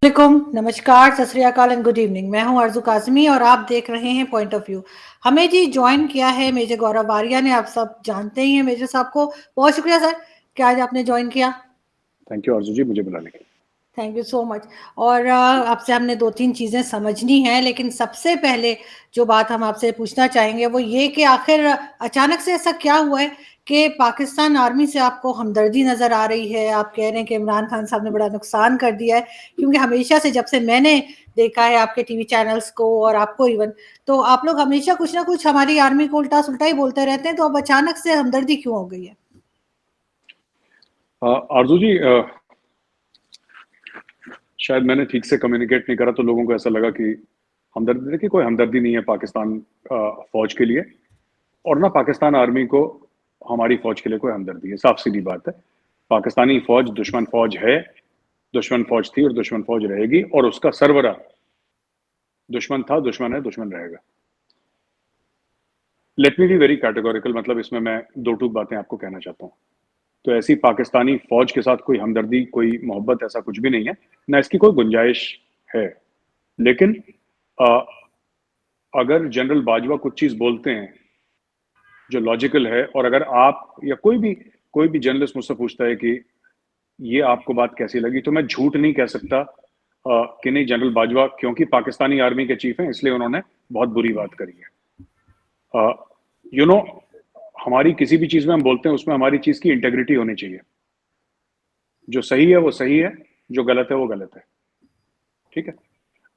वालेकुम, नमस्कार, सत श्री अकाल एंड गुड इवनिंग। मैं हूं अर्जू काज़मी और आप देख रहे हैं पॉइंट ऑफ व्यू। हमें जी जॉइन किया है मेजर गौरव आर्या ने। आप सब जानते ही हैं मेजर साहब को। बहुत शुक्रिया सर कि आज आपने जॉइन किया। थैंक यू आरजू जी, मुझे बुलाने के लिए। Thank you so much. और आपसे हमने 2-3 चीज़ें समझनी हैं, लेकिन सबसे पहले जो बात हम आपसे पूछना चाहेंगे वो ये कि आखिर अचानक से ऐसा क्या हुआ है कि पाकिस्तान आर्मी से आपको हमदर्दी नज़र आ रही है? आप कह रहे हैं कि इमरान खान साहब ने बड़ा नुकसान कर दिया है, क्योंकि हमेशा से जब से मैंने देखा है आपके टीवी चैनल्स को और आपको इवन, तो आप लोग हमेशा कुछ ना कुछ हमारी आर्मी को उल्टा-सुल्टा ही बोलते रहते हैं, तो अब अचानक से हमदर्दी क्यों हो गई है? आरजू जी, शायद मैंने ठीक से कम्युनिकेट नहीं करा तो लोगों को ऐसा लगा कि हमदर्दी, देखिए कोई हमदर्दी नहीं है पाकिस्तान फौज के लिए, और ना पाकिस्तान आर्मी को हमारी फौज के लिए कोई हमदर्दी है। साफ सीधी बात है, पाकिस्तानी फौज दुश्मन फौज है, दुश्मन फौज थी और दुश्मन फौज रहेगी, और उसका सरबरा दुश्मन था, दुश्मन है, दुश्मन रहेगा। Let me be very categorical, मतलब इसमें मैं दो टूक बातें आपको कहना चाहता हूँ। तो ऐसी पाकिस्तानी फौज के साथ कोई हमदर्दी, कोई मोहब्बत, ऐसा कुछ भी नहीं है, ना इसकी कोई गुंजाइश है। लेकिन अ, अगर जनरल बाजवा कुछ चीज बोलते हैं जो लॉजिकल है, और अगर आप या कोई भी जर्नलिस्ट मुझसे पूछता है कि ये आपको बात कैसी लगी, तो मैं झूठ नहीं कह सकता कि नहीं, जनरल बाजवा क्योंकि पाकिस्तानी आर्मी के चीफ हैं इसलिए उन्होंने बहुत बुरी बात करी है। यू नो, हमारी किसी भी चीज में हम बोलते हैं उसमें हमारी चीज की इंटेग्रिटी होनी चाहिए। जो सही है वो सही है, जो गलत है वो गलत है। ठीक है।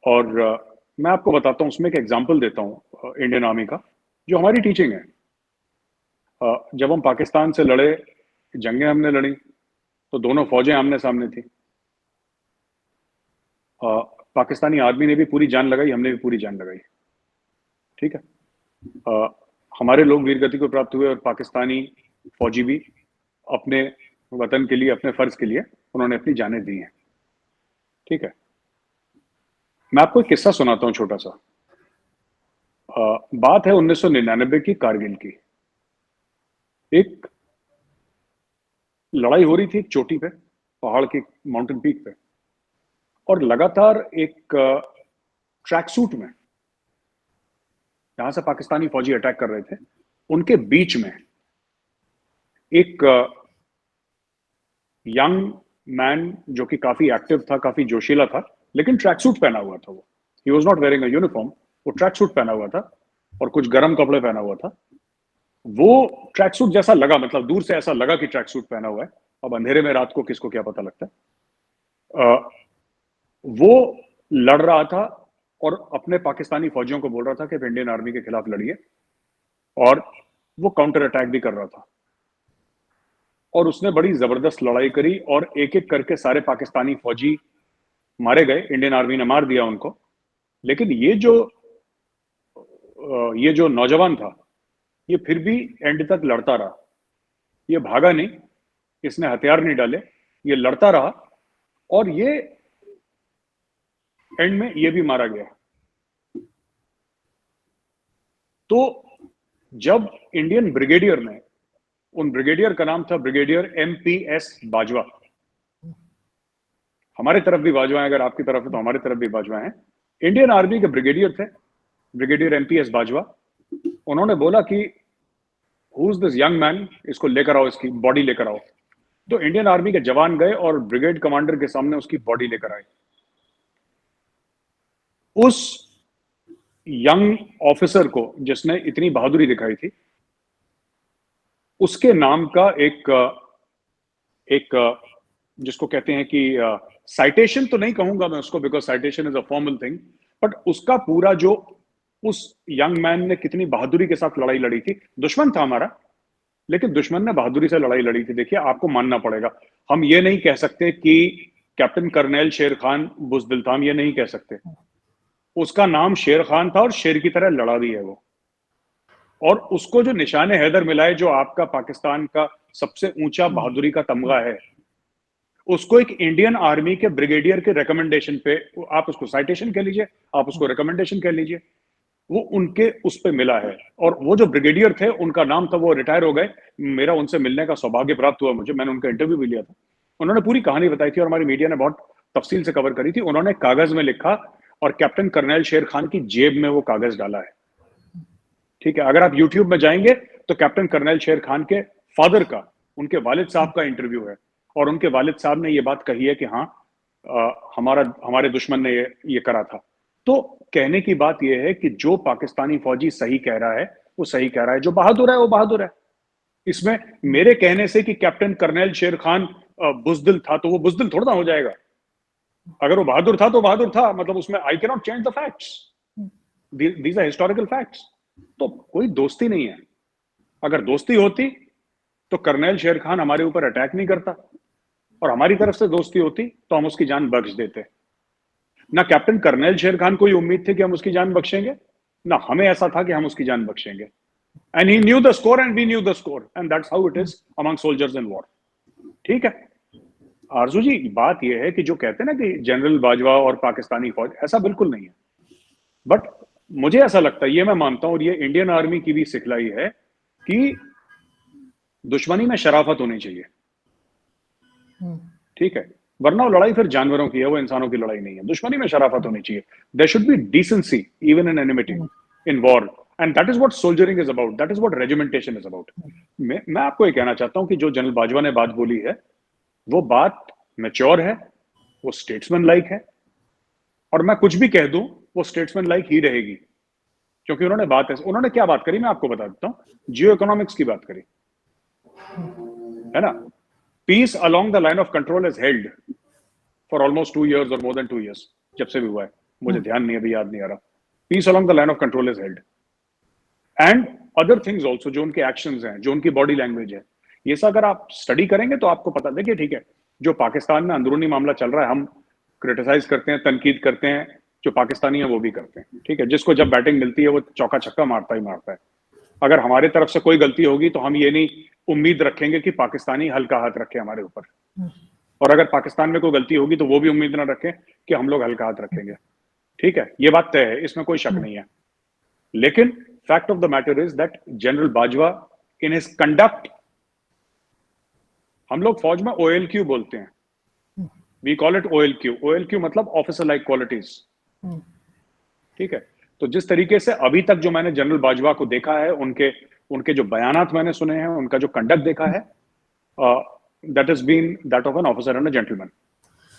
और मैं आपको बताता हूँ, उसमें एक एग्जांपल देता हूँ इंडियन आर्मी का, जो हमारी टीचिंग है। जब हम पाकिस्तान से लड़े, जंगें हमने लड़ी, तो दोनों फौजें आमने सामने थी। पाकिस्तानी आर्मी ने भी पूरी जान लगाई, हमने भी पूरी जान लगाई। ठीक है। अ, हमारे लोग वीरगति को प्राप्त हुए और पाकिस्तानी फौजी भी अपने वतन के लिए, अपने फर्ज के लिए उन्होंने अपनी जानें दी हैं। ठीक है। मैं आपको एक किस्सा सुनाता हूं छोटा सा। बात है 1999 की, कारगिल की। एक लड़ाई हो रही थी एक चोटी पे, पहाड़ के माउंटेन पीक पे, और लगातार एक ट्रैक सूट में जहां से पाकिस्तानी फौजी अटैक कर रहे थे, उनके बीच में एक यंग मैन जो कि काफी एक्टिव था, काफी जोशीला था, लेकिन ट्रैक सूट पहना हुआ था। वो he was not wearing a uniform, वो ट्रैक सूट पहना हुआ था और कुछ गर्म कपड़े पहना हुआ था। वो ट्रैक सूट जैसा लगा, मतलब दूर से ऐसा लगा कि ट्रैक सूट पहना हुआ है। अब अंधेरे में रात को किसको क्या पता लगता है। वो लड़ रहा था और अपने पाकिस्तानी फौजियों को बोल रहा था कि आप इंडियन आर्मी के खिलाफ लड़िए, और वो काउंटर अटैक भी कर रहा था। और उसने बड़ी जबरदस्त लड़ाई करी और एक एक करके सारे पाकिस्तानी फौजी मारे गए, इंडियन आर्मी ने मार दिया उनको। लेकिन ये जो नौजवान था, ये फिर भी एंड तक लड़ता रहा। ये भागा नहीं, इसने हथियार नहीं डाले, ये लड़ता रहा, और ये एंड में ये भी मारा गया। तो जब इंडियन ब्रिगेडियर ने, उन ब्रिगेडियर का नाम था ब्रिगेडियर एमपीएस बाजवा। हमारे तरफ भी बाजवा है, अगर आपकी तरफ है तो हमारे तरफ भी बाजवा है। इंडियन आर्मी के ब्रिगेडियर थे, ब्रिगेडियर एमपीएस बाजवा। उन्होंने बोला कि who is this young man, इसको लेकर आओ, इसकी बॉडी लेकर आओ। तो इंडियन आर्मी के जवान गए और ब्रिगेड कमांडर के सामने उसकी बॉडी लेकर आए। उस यंग ऑफिसर को जिसने इतनी बहादुरी दिखाई थी, उसके नाम का एक जिसको कहते हैं कि साइटेशन तो नहीं कहूंगा मैं उसको, because citation is a formal thing, but उसका पूरा जो, उस यंग मैन ने कितनी बहादुरी के साथ लड़ाई लड़ी थी। दुश्मन था हमारा, लेकिन दुश्मन ने बहादुरी से लड़ाई लड़ी थी। देखिए, आपको मानना पड़ेगा, हम ये नहीं कह सकते कि कैप्टन कर्नल शेर खान बुजदिल था, हम ये नहीं कह सकते। उसका नाम शेर खान था और शेर की तरह लड़ा भी है वो। और उसको जो निशाने हैदर मिला है, जो आपका पाकिस्तान का सबसे ऊंचा बहादुरी का तमगा है, उसको एक इंडियन आर्मी के ब्रिगेडियर के रिकमेंडेशन पे, आप उसको साइटेशन कह लीजिए, आप उसको रिकमेंडेशन कह लीजिए, वो उनके उस पे मिला है। और वो जो ब्रिगेडियर थे, उनका नाम था, वो रिटायर हो गए। मेरा उनसे मिलने का सौभाग्य प्राप्त हुआ मुझे, मैंने उनका इंटरव्यू भी लिया था। उन्होंने पूरी कहानी बताई थी और हमारी मीडिया ने बहुत तफसील से कवर करी थी, उन्होंने कागज में लिखा और कैप्टन कर्नल शेर खान की जेब में वो कागज डाला है। ठीक है, अगर आप यूट्यूब में जाएंगे तो कैप्टन कर्नल शेर खान के फादर का, उनके वालिद साहब का इंटरव्यू है, और उनके वालिद साहब ने ये बात कही है कि हाँ, हमारे दुश्मन ने ये करा था। तो कहने की बात यह है कि जो पाकिस्तानी फौजी सही कह रहा है वो सही कह रहा है, जो बहादुर है वो बहादुर है। इसमें मेरे कहने से कि कैप्टन कर्नल शेर खान बुजदिल था तो वो बुजदिल थोड़ा ना हो जाएगा। अगर वो बहादुर था तो बहादुर था, मतलब उसमें I cannot change the facts, these are historical facts. तो कोई दोस्ती नहीं है। अगर दोस्ती होती तो कर्नल शेर खान हमारे ऊपर अटैक नहीं करता, और हमारी तरफ से दोस्ती होती तो हम उसकी जान बख्श देते। ना कैप्टन कर्नल शेर खान को उम्मीद थी कि हम उसकी जान बख्शेंगे, ना हमें ऐसा था कि हम उसकी जान बख्शेंगे। And he knew the score and we knew the score, and that's how it is among soldiers in war. ठीक है आरजू जी, बात यह है कि जो कहते हैं ना कि जनरल बाजवा और पाकिस्तानी फौज, ऐसा बिल्कुल नहीं है। बट मुझे ऐसा लगता है, ये मैं मानता हूं, और ये इंडियन आर्मी की भी सिखलाई है कि दुश्मनी में शराफत होनी चाहिए। ठीक है, वरना वो लड़ाई फिर जानवरों की है, वो इंसानों की लड़ाई नहीं है। दुश्मनी में शराफत होनी चाहिए। There should be decency even in enmity, in war, and that is what soldiering is about, that is what regimentation is about. मैं आपको ये कहना चाहता हूं कि जो जनरल बाजवा ने बात बोली है वो बात मैच्योर है, वो स्टेट्समैन लाइक है, और मैं कुछ भी कह दूं वो स्टेट्समैन लाइक ही रहेगी, क्योंकि उन्होंने क्या बात करी मैं आपको बता देता हूं। जियो इकोनॉमिक्स की बात करी है ना। Peace along the line of control is held for almost 2 years और मोर देन 2 years, जब से भी हुआ है मुझे ध्यान नहीं, अभी याद नहीं आ रहा। Peace along the line of control is held, and other things also, जो उनके एक्शंस हैं, जो उनकी बॉडी लैंग्वेज है, ये सब अगर आप स्टडी करेंगे तो आपको पता। देखिए ठीक है, जो पाकिस्तान में अंदरूनी मामला चल रहा है, हम क्रिटिसाइज करते हैं, तनकीद करते हैं, जो पाकिस्तानी है वो भी करते हैं। ठीक है, जिसको जब बैटिंग मिलती है वो चौका छक्का मारता ही मारता है। अगर हमारे तरफ से कोई गलती होगी तो हम ये नहीं उम्मीद रखेंगे कि पाकिस्तानी हल्का हाथ रखे हमारे ऊपर, और अगर पाकिस्तान में कोई गलती होगी तो वो भी उम्मीद ना रखें कि हम लोग हल्का हाथ रखेंगे। ठीक है, ये बात तय है, इसमें कोई शक नहीं है। लेकिन fact of the matter is that general Bajwa in his conduct, हम लोग फौज में OLQ बोलते हैं, we call it OLQ। OLQ मतलब ऑफिसर लाइक क्वालिटीज। ठीक है, तो जिस तरीके से अभी तक जो मैंने जनरल बाजवा को देखा है, उनके जो बयानात मैंने सुने हैं, उनका जो कंडक्ट देखा है, that is been that of an officer and a gentleman.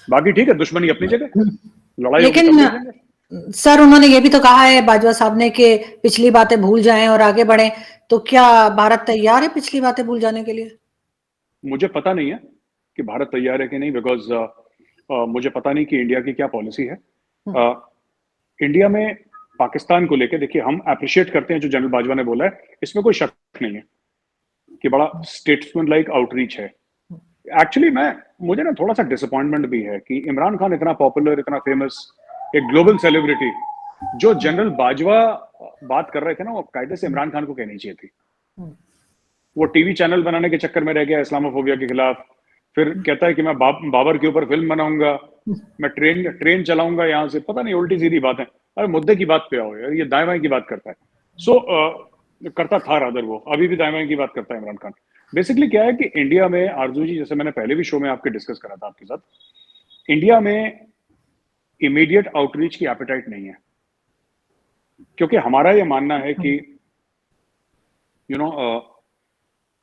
बाकी ठीक है, दुश्मनी अपनी जगह, लड़ाई होगी तब देखेंगे। सर उन्होंने ये भी तो कहा है बाजवा साहब ने कि पिछली बातें भूल जाएं और आगे बढ़ें, तो क्या भारत तैयार है पिछली बातें भूल जाने के लिए? मुझे पता नहीं है कि भारत तैयार है कि नहीं, बिकॉज मुझे पता नहीं कि इंडिया की क्या पॉलिसी है। इंडिया में पाकिस्तान को लेकर, देखिए हम अप्रिशिएट करते हैं जो जनरल बाजवा ने बोला है, इसमें कोई शक नहीं है कि बड़ा स्टेट्समैन लाइक आउटरीच है। एक्चुअली मुझे ना थोड़ा सा डिसअपॉइंटमेंट भी है कि इमरान खान इतना पॉपुलर, इतना फेमस, एक ग्लोबल सेलिब्रिटी, जो जनरल बाजवा बात कर रहे थे ना, वो कायदे से इमरान खान को कहनी चाहिए थी। वो टीवी चैनल बनाने के चक्कर में रह गया इस्लामोफोबिया के खिलाफ। फिर कहता है कि मैं बाबर के ऊपर फिल्म बनाऊंगा, मैं ट्रेन चलाऊंगा यहां से, पता नहीं उल्टी सीधी बात है। अरे मुद्दे की बात पे आओ यार, ये दाएं बाएं की बात करता है। करता था रादर, वो अभी भी दाएं बाएं की बात करता है इमरान खान। बेसिकली क्या है कि इंडिया में, आरजू जी, जैसे मैंने पहले भी शो में आपके डिस्कस करा था आपके साथ, इंडिया में इमीडिएट आउटरीच की एपेटाइट नहीं है, क्योंकि हमारा ये मानना है कि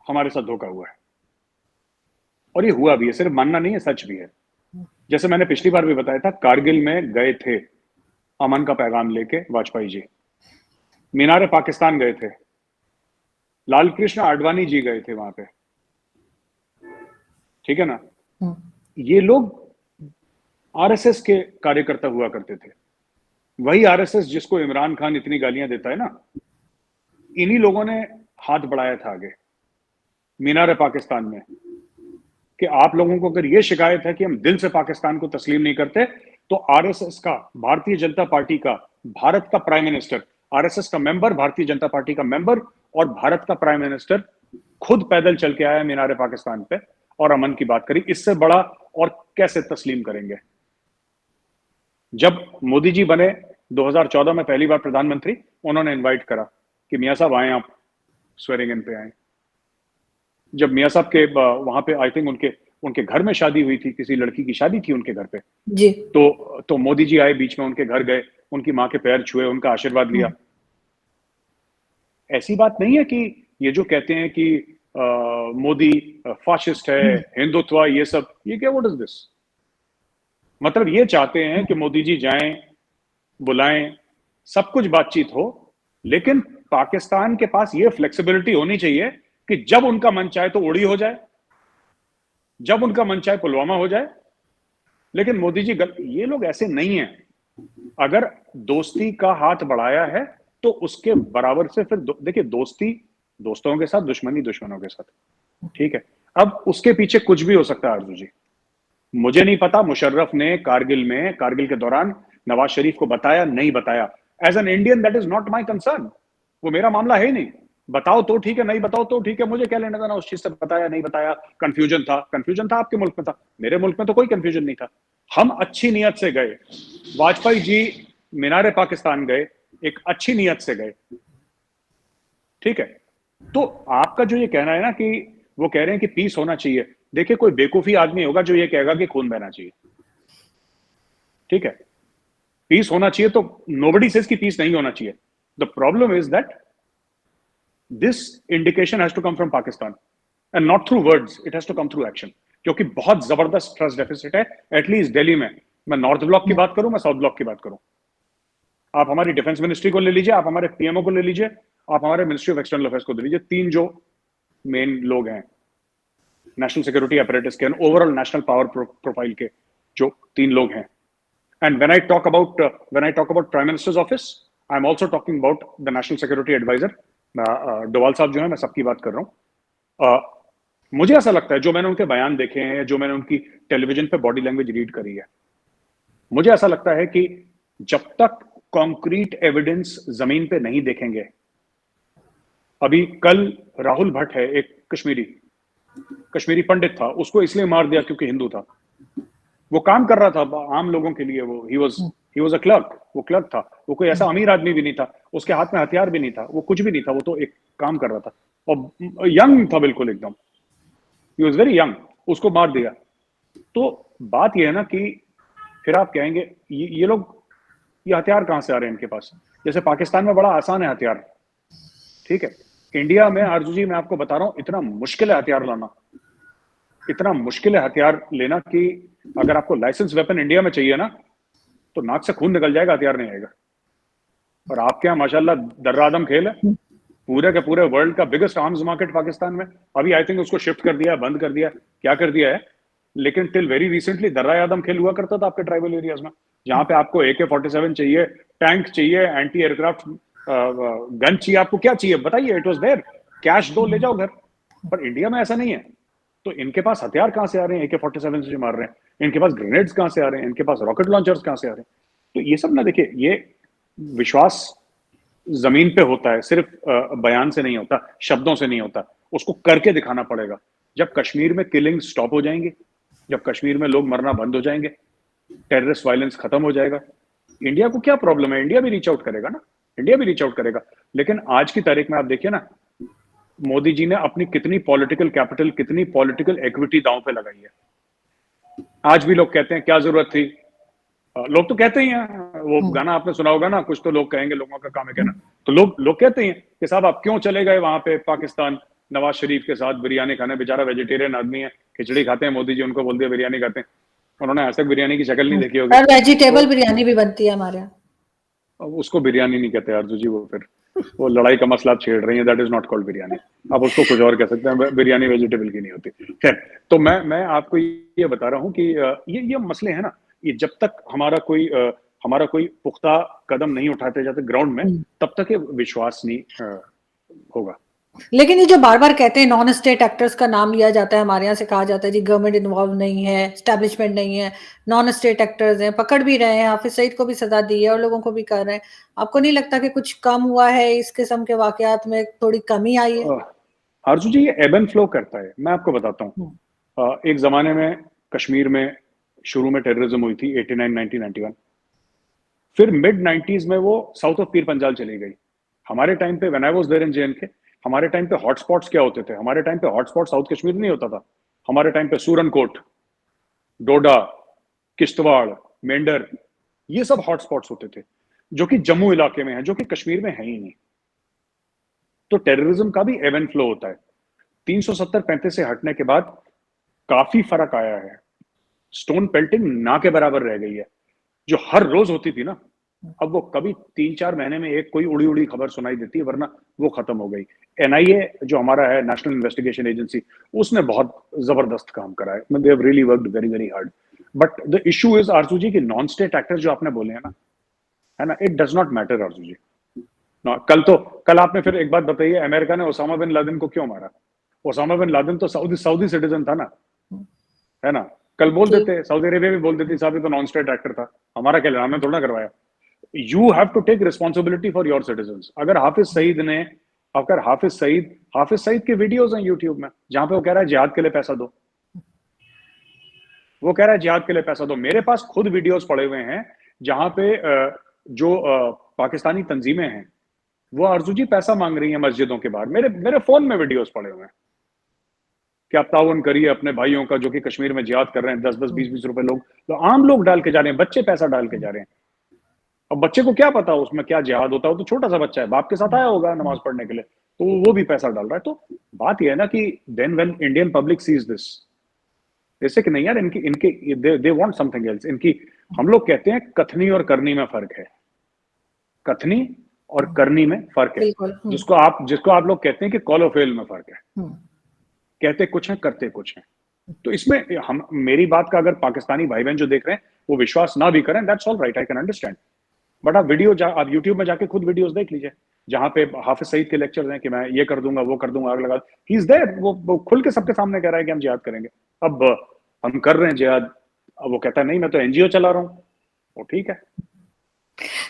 हमारे साथ धोखा हुआ है, और ये हुआ भी है, सिर्फ मानना नहीं है, सच भी है। जैसे मैंने पिछली बार भी बताया था, कारगिल में गए थे अमन का पैगाम लेके वाजपेयी जी, मीनार पाकिस्तान गए थे, लाल कृष्ण आडवाणी जी गए थे वहां पे। ठीक है ना, ये लोग आरएसएस के कार्यकर्ता हुआ करते थे। वही आरएसएस जिसको इमरान खान इतनी गालियां देता है ना, इन्हीं लोगों ने हाथ बढ़ाया था आगे मीनार पाकिस्तान में, कि आप लोगों को अगर ये शिकायत है कि हम दिल से पाकिस्तान को तस्लीम नहीं करते, तो आरएसएस का, भारतीय जनता पार्टी का, भारत का प्राइम मिनिस्टर, आरएसएस का मेंबर, भारतीय जनता पार्टी का मेंबर, और भारत का प्राइम मिनिस्टर खुद पैदल चल के आया मीनार पाकिस्तान पे और अमन की बात करी। इससे बड़ा और कैसे तस्लीम करेंगे? जब मोदी जी बने 2014 में पहली बार प्रधानमंत्री, उन्होंने इनवाइट करा कि मियां साहब आए, आप स्वेरिंग इन पे आए। जब मियां साहब के वहां पे आई थिंक उनके उनके घर में शादी हुई थी, किसी लड़की की शादी थी उनके घर पे, जी। तो मोदी जी आए, बीच में उनके घर गए, उनकी माँ के पैर छुए, उनका आशीर्वाद लिया। ऐसी बात नहीं है कि ये जो कहते हैं कि मोदी फाशिस्ट है, हिंदुत्व, ये सब, ये क्या, व्हाट इज दिस? मतलब ये चाहते हैं कि मोदी जी जाएं, बुलाएं, सब कुछ बातचीत हो, लेकिन पाकिस्तान के पास ये फ्लेक्सिबिलिटी होनी चाहिए कि जब उनका मन चाहे तो उड़ी हो जाए, जब उनका मन चाहे पुलवामा हो जाए। लेकिन मोदी जी ये लोग ऐसे नहीं हैं। अगर दोस्ती का हाथ बढ़ाया है तो उसके बराबर से फिर देखिए, दोस्ती दोस्तों के साथ, दुश्मनी दुश्मनों के साथ, ठीक है। अब उसके पीछे कुछ भी हो सकता है आरजू जी, मुझे नहीं पता मुशर्रफ ने कारगिल के दौरान नवाज शरीफ को बताया, नहीं बताया। As an Indian that is not my concern, वो मेरा मामला है ही नहीं। बताओ तो ठीक है, नहीं बताओ तो ठीक है, मुझे क्या लेना देना उस चीज से, बताया नहीं बताया। कंफ्यूजन था आपके मुल्क में, था मेरे मुल्क में तो कोई कंफ्यूजन नहीं था। हम अच्छी नीयत से गए, वाजपेयी जी मीनारे पाकिस्तान गए, एक अच्छी नीयत से गए, ठीक है। तो आपका जो ये कहना है ना कि वो कह रहे हैं कि पीस होना चाहिए, देखिए कोई बेवकूफी आदमी होगा जो ये कहेगा कि खून बहना चाहिए, ठीक है। पीस होना चाहिए तो नोबडी सेज कि पीस नहीं होना चाहिए। The problem is that this indication has to come from Pakistan and not through words, it has to come through action, क्योंकि बहुत जबरदस्त ट्रस्ट डेफिसिट है एटलीस्ट दिल्ली में। मैं नॉर्थ ब्लॉक की बात करूं, मैं साउथ ब्लॉक की बात करूं, आप हमारी डिफेंस मिनिस्ट्री को ले लीजिए, आप हमारे पीएमओ को ले लीजिए, आप हमारे मिनिस्ट्री ऑफ एक्सटर्नल अफेयर्स को ले लीजिए, तीन जो मेन लोग हैं नेशनल सिक्योरिटी अपरेटस के, ओवरऑल नेशनल पावर प्रोफाइल के जो तीन लोग हैं। And when I talk about prime minister's office, I am also talking about the national security adviser Doval sahab जो है, मैं सबकी बात कर रहा हूँ। मुझे ऐसा लगता है, जो मैंने उनके बयान देखे हैं, जो मैंने उनकी टेलीविजन पे बॉडी लैंग्वेज रीड करी है, मुझे ऐसा लगता है कि जब तक कॉन्क्रीट एविडेंस जमीन पे नहीं देखेंगे, अभी कल राहुल भट्ट है, एक कश्मीरी पंडित था, उसको इसलिए मार दिया क्योंकि हिंदू था। वो काम कर रहा था आम लोगों के लिए, वो ही वाज अ क्लर्क, वो क्लर्क था, वो कोई ऐसा अमीर आदमी भी नहीं था, उसके हाथ में हथियार भी नहीं था, वो कुछ भी नहीं था, वो तो एक काम कर रहा था और यंग था बिल्कुल एकदम, ही वाज वेरी यंग, उसको मार दिया। तो बात ये है ना कि फिर आप कहेंगे ये लोग, ये हथियार कहां से आ रहे हैं इनके पास? जैसे पाकिस्तान में बड़ा आसान है हथियार, ठीक है। इंडिया में आरजू जी मैं आपको बता रहा हूं, इतना मुश्किल है हथियार लाना, इतना मुश्किल है हथियार लेना कि अगर आपको लाइसेंस वेपन इंडिया में चाहिए ना, तो नाक से खून निकल जाएगा, हथियार नहीं आएगा। और आपके यहाँ माशाल्लाह दर्रादम खेल है, पूरे के पूरे वर्ल्ड का बिगेस्ट आर्म्स मार्केट पाकिस्तान में। अभी आई थिंक उसको शिफ्ट कर दिया, बंद कर दिया, क्या कर दिया है, लेकिन टिल वेरी रिसेंटली दर्रा आदम खेल हुआ करता था आपके ट्राइबल एरियाज में, जहां पे आपको AK-47 चाहिए, टैंक चाहिए, एंटी एयरक्राफ्ट गन चाहिए, आपको क्या चाहिए बताइए, इट वाज देयर, कैश दो ले जाओ घर। पर इंडिया में ऐसा नहीं है। तो इनके पास हथियार कहां से आ रहे हैं? AK-47 से मार रहे हैं, इनके पास ग्रेनेड्स कहां से आ रहे हैं, इनके पास रॉकेट लॉन्चर्स कहां से आ रहे हैं? तो ये सब ना, देखिए, ये विश्वास जमीन पे होता है, सिर्फ बयान से नहीं होता, शब्दों से नहीं होता, उसको करके दिखाना पड़ेगा। जब कश्मीर में किलिंग स्टॉप हो जाएंगे, जब कश्मीर में लोग मरना बंद हो जाएंगे, टेररिस्ट वायलेंस खत्म हो जाएगा, इंडिया को क्या प्रॉब्लम है? इंडिया भी रीच आउट करेगा ना, इंडिया भी रीच आउट करेगा। लेकिन आज की तारीख में आप देखिए ना, मोदी जी ने अपनी कितनी पॉलिटिकल कैपिटल, कितनी पॉलिटिकल इक्विटी दांव पे लगाई है। आज भी लोग कहते हैं क्या जरूरत थी, लोग तो कहते ही हैं, वो गाना आपने सुना होगा ना, कुछ तो लोग कहेंगे, लोगों का काम है कहना, तो लोग कहते हैं कि साहब आप क्यों चले गए वहां पे पाकिस्तान नवाज शरीफ के साथ बिरयानी खाने? बेचारा वेजिटेरियन आदमी है, खिचड़ी खाते हैं, मोदी जी उनको बोल दिया बिरयानी खाते हैं, उन्होंने आज तक बिरयानी की शक्ल नहीं देखी होगी। और वेजिटेबल तो बिरयानी भी बनती है हमारे यहाँ। उसको बिरयानी नहीं कहते अर्जु जी, वो फिर वो लड़ाई का मसला आप छेड़ रही है, that is not called biryani, आप उसको कुछ और कह सकते हैं, बिरयानी वेजिटेबल की नहीं होती। खैर, तो मैं आपको ये बता रहा हूँ कि ये मसले हैं ना, ये जब तक हमारा कोई पुख्ता कदम नहीं उठाते जाते ग्राउंड में, तब तक ये विश्वास नहीं होगा। लेकिन ये जो बार बार कहते हैं नॉन स्टेट एक्टर्स का नाम लिया जाता है, हमारे यहाँ से कहा जाता है जी गवर्नमेंट इन्वॉल्व नहीं है, एस्टैब्लिशमेंट नहीं है, नॉन स्टेट एक्टर्स हैं, पकड़ भी रहे हैं, हाफिज सईद को भी सजा दी है और लोगों को भी कर रहे हैं। आपको नहीं लगता कि कुछ कम हुआ है, इस किस्म के वाकयात में थोड़ी कमी आई है? आरजू जी, ये एब एंड फ्लो करता है, मैं आपको बताता हूँ। एक जमाने में कश्मीर में शुरू में टेररिज्म हुई थी 89, 1991, फिर मिड 90s में वो साउथ ऑफ पीर पंजाल चली गई। हमारे टाइम पे, when I was there in JNK, हमारे टाइम पे हॉटस्पॉट्स क्या होते थे? हमारे टाइम पे हॉटस्पॉट साउथ कश्मीर नहीं होता था, हमारे टाइम पे सूरनकोट, डोडा, किश्तवाड़, मेंढर, ये सब हॉटस्पॉट्स होते थे, जो कि जम्मू इलाके में है, जो कि कश्मीर में है ही नहीं। तो टेररिज्म का भी एव एंड फ्लो होता है। 370-35 से हटने के बाद काफी फर्क आया है। स्टोन पेल्टिंग ना के बराबर रह गई है, जो हर रोज होती थी ना, अब वो कभी 3-4 महीने में एक कोई उड़ी उड़ी खबर सुनाई देती है, वरना वो खत्म हो गई। एनआईए जो हमारा है, नेशनल इन्वेस्टिगेशन एजेंसी, उसने बहुत जबरदस्त काम करा है। They have really worked very very hard. But the issue is आरजू जी की नॉन स्टेट एक्टर जो आपने बोले हैं ना, है ना, इट डज नॉट मैटर आरजू जी। ना, कल आपने फिर एक बात बताइए, अमेरिका ने ओसामा बिन लादेन को क्यों मारा? ओसामा बिन लादेन तो सऊदी सऊदी सिटीजन था ना, है ना। कल बोल जी। देते, सऊदी अरेबिया भी बोल देती साहब ये तो नॉन स्टेट एक्टर था, हमारा क्या लेना, हमने थोड़ा ना करवाया। You have to take responsibility for your citizens. अगर हाफिज सईद के वीडियोस हैं यूट्यूब में, जहां पे वो कह रहा है जिहाद के लिए पैसा दो, वो कह रहा है जिहाद के लिए पैसा दो। मेरे पास खुद वीडियोस पड़े हुए हैं जहां पे जो पाकिस्तानी तंजीमें हैं, वो आरजू जी पैसा मांग रही हैं मस्जिदों के बाहर। मेरे मेरे फोन में वीडियोस पड़े हुए हैं कि आप ताउन करिए अपने भाइयों का जो कि कश्मीर में जिहाद कर रहे हैं। 10-10, 20-20 रुपए लोग, तो आम लोग डाल के जा रहे हैं, बच्चे पैसा डाल के जा रहे हैं। अब बच्चे को क्या पता उसमें क्या जिहाद होता है, तो छोटा सा बच्चा है, बाप के साथ आया होगा नमाज पढ़ने के लिए, तो वो भी पैसा डाल रहा है। तो बात यह है ना कि then when Indian public sees this, जैसे कि नहीं यार, इनकी इनकी दे वांट समथिंग एल्स। इनकी, हम लोग कहते हैं कथनी और करनी में फर्क है, कथनी और करनी में फर्क है। बिल्कुल। जिसको आप लोग कहते हैं कि कॉल ऑफ फेल में फर्क है। हम्म। कहते कुछ है, करते कुछ है। तो इसमें हम, मेरी बात का अगर पाकिस्तानी भाई बहन जो देख रहे हैं वो विश्वास ना भी करें, that's all right, I can understand. But आप यूट्यूब में जाके खुद वीडियोस देख लीजिए, जहां पे हाफिज सईद के लेक्चर हैं कि मैं ये कर दूंगा, वो कर दूंगा, आग लगा, ही इज देयर, वो खुल के सबके सामने कह रहा है कि हम जिहाद करेंगे। अब हम कर रहे हैं जिहाद, अब वो कहता है नहीं मैं तो एनजीओ चला रहा हूँ, वो ठीक है।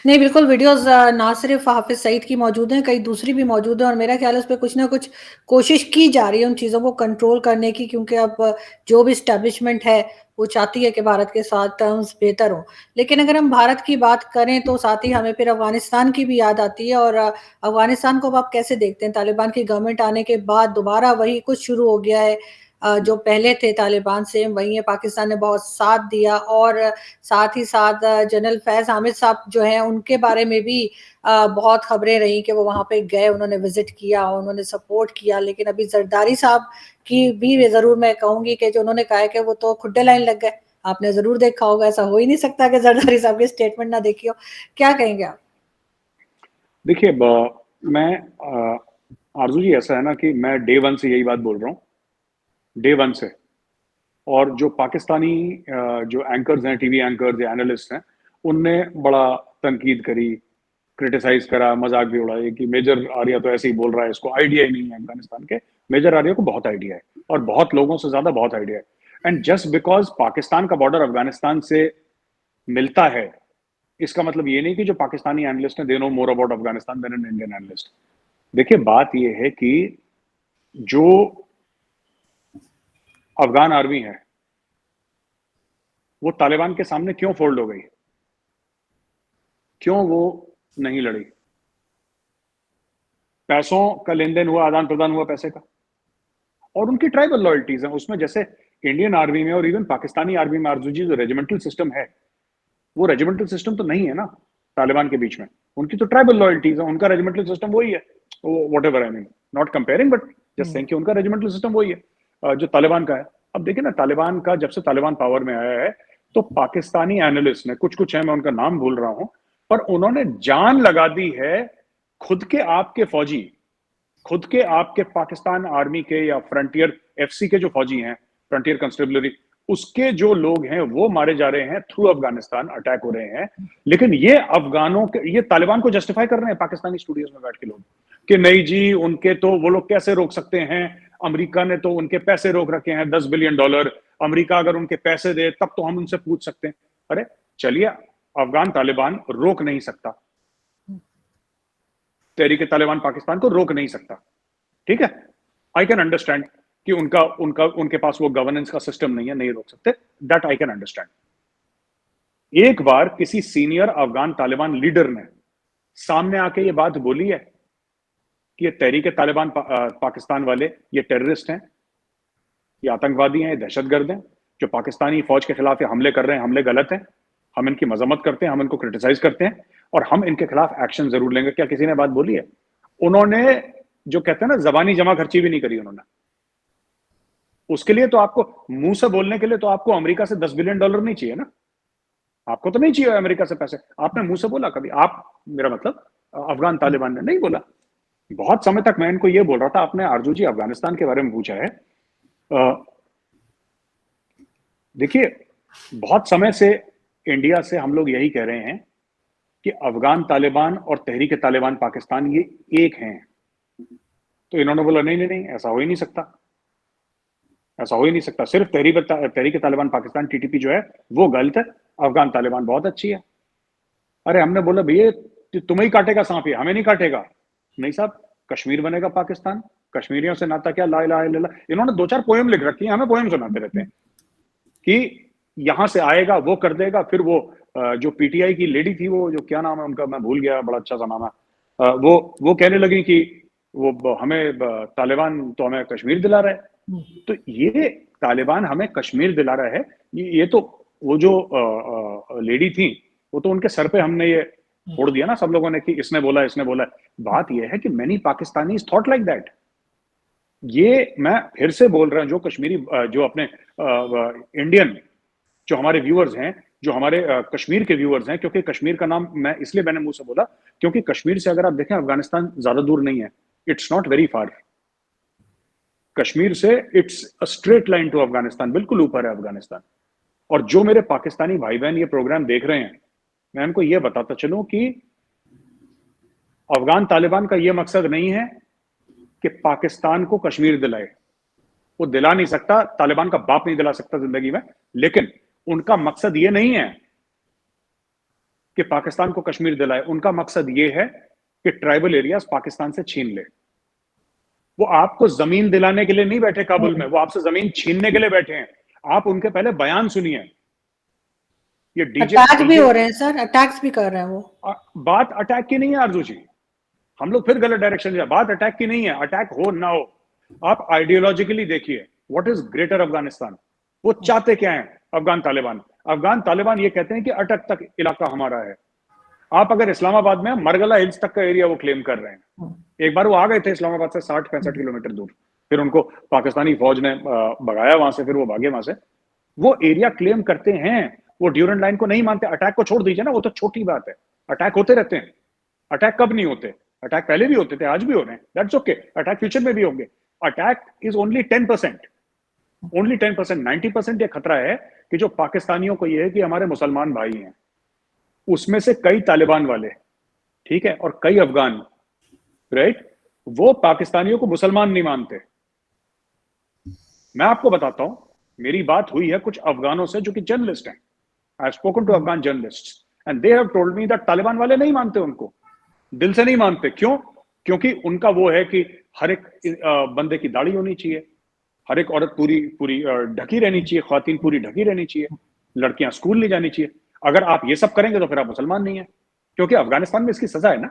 नहीं, बिल्कुल वीडियोज़ ना सिर्फ़ हाफ़िज़ सईद की मौजूद हैं, कई दूसरी भी मौजूद हैं और मेरा ख़्याल है उस पे कुछ ना कुछ कोशिश की जा रही है उन चीज़ों को कंट्रोल करने की, क्योंकि अब जो भी एस्टेब्लिशमेंट है, वो चाहती है कि भारत के साथ टर्म्स बेहतर हों। लेकिन अगर हम भारत की बात करें तो साथ ही हमें फिर अफ़गानिस्तान की भी याद आती है और अफ़गानिस्तान को अब आप कैसे देखते हैं? तालिबान की गवर्नमेंट आने के बाद दोबारा वही कुछ शुरू हो गया है, जो पहले थे तालिबान से वही है, पाकिस्तान ने बहुत साथ दिया और साथ ही साथ जनरल फैज़ हामिद साहब जो हैं उनके बारे में भी बहुत खबरें रही कि वो वहाँ पे गए, उन्होंने विज़िट किया, उन्होंने सपोर्ट किया। लेकिन अभी ज़रदारी साहब की भी ज़रूर मैं कहूँगी कि जो उन्होंने कहा है कि वो तो खुड्डे लाइन लग गए। आपने ज़रूर देखा होगा, ऐसा हो ही नहीं सकता कि ज़रदारी साहब की स्टेटमेंट ना देखी हो। क्या कहेंगे आप? देखिए मैं आरजू जी, ऐसा है ना कि मैं डे वन से यही बात बोल रहा हूँ, डे वन से। और जो पाकिस्तानी जो एंकर्स हैं, टीवी एंकर्स या एनालिस्ट हैं, उनने बड़ा तनकीद करी, क्रिटिसाइज करा, मजाक भी उड़ाया कि मेजर आर्या तो ऐसे ही बोल रहा है, इसको आइडिया ही नहीं है अफगानिस्तान के। मेजर आर्या को बहुत आइडिया है, और बहुत लोगों से ज्यादा बहुत आइडिया है। एंड जस्ट बिकॉज पाकिस्तान का बॉर्डर अफगानिस्तान से मिलता है, इसका मतलब ये नहीं कि जो पाकिस्तानी एनालिस्ट है they know more about Afghanistan than an Indian analyst. देखिए बात ये है कि जो अफगान आर्मी है वो तालिबान के सामने क्यों फोल्ड हो गई, क्यों वो नहीं लड़ी? पैसों का लेन देन हुआ, आदान प्रदान हुआ पैसे का, और उनकी ट्राइबल लॉयल्टीज हैं उसमें। जैसे इंडियन आर्मी में और इवन पाकिस्तानी आर्मी में आरजू जी जो रेजिमेंटल सिस्टम है, वो रेजिमेंटल सिस्टम तो नहीं है ना तालिबान के बीच में। उनकी तो ट्राइबल लॉयल्टीज है, उनका रेजिमेंटल सिस्टम वही है। What ever, I mean not comparing, but just saying कि उनका रेजिमेंटल सिस्टम वही है जो तालिबान का है। अब देखिए ना, तालिबान का जब से तालिबान पावर में आया है, तो पाकिस्तानी एनालिस्ट ने, कुछ कुछ है, मैं उनका नाम भूल रहा हूं, पर उन्होंने जान लगा दी है खुद के आपके फौजी, खुद के आपके पाकिस्तान आर्मी के या फ्रंटियर एफसी के जो फौजी हैं, फ्रंटियर कंस्टेबलरी, उसके जो लोग हैं वो मारे जा रहे हैं थ्रू अफगानिस्तान, अटैक हो रहे हैं। लेकिन ये अफगानों के, ये तालिबान को जस्टिफाई कर रहे हैं पाकिस्तानी स्टूडियोज में बैठ के लोग, कि नहीं जी उनके तो, वो लोग कैसे रोक सकते हैं, अमेरिका ने तो उनके पैसे रोक रखे हैं, $10 बिलियन, अमेरिका अगर उनके पैसे दे तब तो हम उनसे पूछ सकते हैं। अरे चलिए, अफगान तालिबान रोक नहीं सकता, तहरीक तालिबान पाकिस्तान को रोक नहीं सकता, ठीक है, आई कैन अंडरस्टैंड कि उनका उनका उनके पास वो गवर्नेंस का सिस्टम नहीं है, नहीं रोक सकते, दैट आई कैन अंडरस्टैंड। एक बार किसी सीनियर अफगान तालिबान लीडर ने सामने आके ये बात बोली है कि ये तहरीक तालिबान पाकिस्तान वाले ये टेररिस्ट हैं, ये आतंकवादी हैं, ये दहशतगर्द हैं, जो पाकिस्तानी फौज के खिलाफ ये हमले कर रहे हैं, हमले गलत हैं। हम इनकी मजम्मत करते हैं, हम इनको क्रिटिसाइज करते हैं, और हम इनके खिलाफ एक्शन जरूर लेंगे। क्या किसी ने बात बोली है? उन्होंने, जो कहते हैं ना, जबानी जमा खर्ची भी नहीं करी उन्होंने। उसके लिए तो आपको, मुंह से बोलने के लिए तो आपको अमेरिका से $10 बिलियन नहीं चाहिए ना। आपको तो नहीं चाहिए अमेरिका से पैसे। आपने मुंह से बोला कभी? आप, मेरा मतलब अफगान तालिबान ने नहीं बोला। बहुत समय तक मैं इनको ये बोल रहा था। आपने आरजू जी अफगानिस्तान के बारे में पूछा है। देखिए, बहुत समय से इंडिया से हम लोग यही कह रहे हैं कि अफगान तालिबान और तहरीक तालिबान पाकिस्तान ये एक हैं। तो इन्होंने बोला नहीं नहीं नहीं, ऐसा हो ही नहीं सकता, ऐसा हो ही नहीं सकता। सिर्फ तहरीक तालिबान पाकिस्तान टीटीपी जो है वो गलत है, अफगान तालिबान बहुत अच्छी है। अरे हमने बोला भैया तुम्हें ही काटेगा सांप, ये हमें नहीं काटेगा। नहीं साहब, कश्मीर बनेगा पाकिस्तान, कश्मीरियों से नाता क्या, ला इलाहा इल्लल्लाह। इन्होंने 2-4 पोएम लिख रखी है, हमें पोएम सुनाते रहते हैं कि यहां से आएगा वो कर देगा। फिर वो जो पीटीआई की लेडी थी, वो जो क्या नाम है उनका, मैं भूल गया, बड़ा अच्छा सा नाम है, वो कहने लगी कि वो हमें तालिबान तो हमें कश्मीर दिला रहा है। तो ये तालिबान हमें कश्मीर दिला रहा है, ये तो वो जो लेडी थी, वो तो उनके सर पे हमने ये फोड़ दिया ना सब लोगों ने कि इसने बोला, इसने बोला। बात ये है कि many Pakistani thought like that. ये मैं फिर से बोल रहा हूं, जो कश्मीरी, जो अपने इंडियन, जो हमारे व्यूअर्स हैं, जो हमारे कश्मीर के व्यूअर्स हैं, क्योंकि कश्मीर का नाम मैं इसलिए मैंने मुंह से बोला क्योंकि कश्मीर से अगर आप देखें अफगानिस्तान ज्यादा दूर नहीं है, it's not very far. Kashmir से it's a straight line to Afghanistan, बिल्कुल ऊपर है अफगानिस्तान। और जो मेरे पाकिस्तानी भाई बहन ये प्रोग्राम देख रहे हैं, मैं उनको ये बताता चलूं कि अफगान तालिबान का ये मकसद नहीं है कि पाकिस्तान को कश्मीर दिलाए। वो दिला नहीं सकता, तालिबान का बाप नहीं दिला सकता जिंदगी में। लेकिन उनका मकसद ये नहीं है कि पाकिस्तान को कश्मीर दिलाए। उनका मकसद ये है कि ट्राइबल एरियाज पाकिस्तान से छीन ले। वो आपको जमीन दिलाने के लिए नहीं बैठे काबुल में, वो आपसे जमीन छीनने के लिए बैठे हैं। आप उनके पहले बयान सुनिए। ये अटैक भी हो रहे हैं सर, अटैक्स भी कर रहे हैं वो। बात अटैक की नहीं है आरजू जी, हम लोग फिर गलत डायरेक्शन जा। बात अटैक की नहीं है, अटैक हो ना हो, आप आइडियोलॉजिकली देखिए व्हाट इज ग्रेटर अफगानिस्तान। वो चाहते क्या है अफगान तालिबान? अफगान तालिबान ये कहते हैं कि अटक तक इलाका हमारा है। आप अगर इस्लामाबाद में मरगला हिल्स तक का एरिया वो क्लेम कर रहे हैं। एक बार वो आ गए थे इस्लामाबाद से 60-65 किलोमीटर दूर, फिर उनको पाकिस्तानी फौज ने भगाया वहां से, फिर वो भागे वहां से। वो एरिया क्लेम करते हैं, वो ड्यूरेंट लाइन को नहीं मानते। अटैक को छोड़ दीजिए ना, वो तो छोटी बात है। अटैक होते रहते हैं, अटैक कब नहीं होते? अटैक पहले भी होते थे, आज भी हो रहे हैं, दैट्स ओके। अटैक फ्यूचर में भी होंगे। Attack is only 10%, only 10%। 90% ये खतरा है कि जो पाकिस्तानियों को ये है कि हमारे मुसलमान भाई हैं, उसमें से कई तालिबान वाले, ठीक है, और कई अफगान, राइट, वो पाकिस्तानियों को मुसलमान नहीं मानते। मैं आपको बताता हूं, मेरी बात हुई है कुछ अफगानों से जो कि जर्नलिस्ट हैं। I have spoken to Afghan journalists and they have told me that Taliban वाले नहीं मानते उनको, दिल से नहीं मानते। क्यों? क्योंकि उनका वो है कि हर एक बंदे की दाढ़ी होनी चाहिए, हर एक औरत पूरी पूरी ढकी रहनी चाहिए, ख्वातीन पूरी ढकी रहनी चाहिए, लड़कियां स्कूल नहीं जानी चाहिए। अगर आप ये सब करेंगे तो फिर आप मुसलमान नहीं है, क्योंकि अफगानिस्तान में इसकी सजा है ना,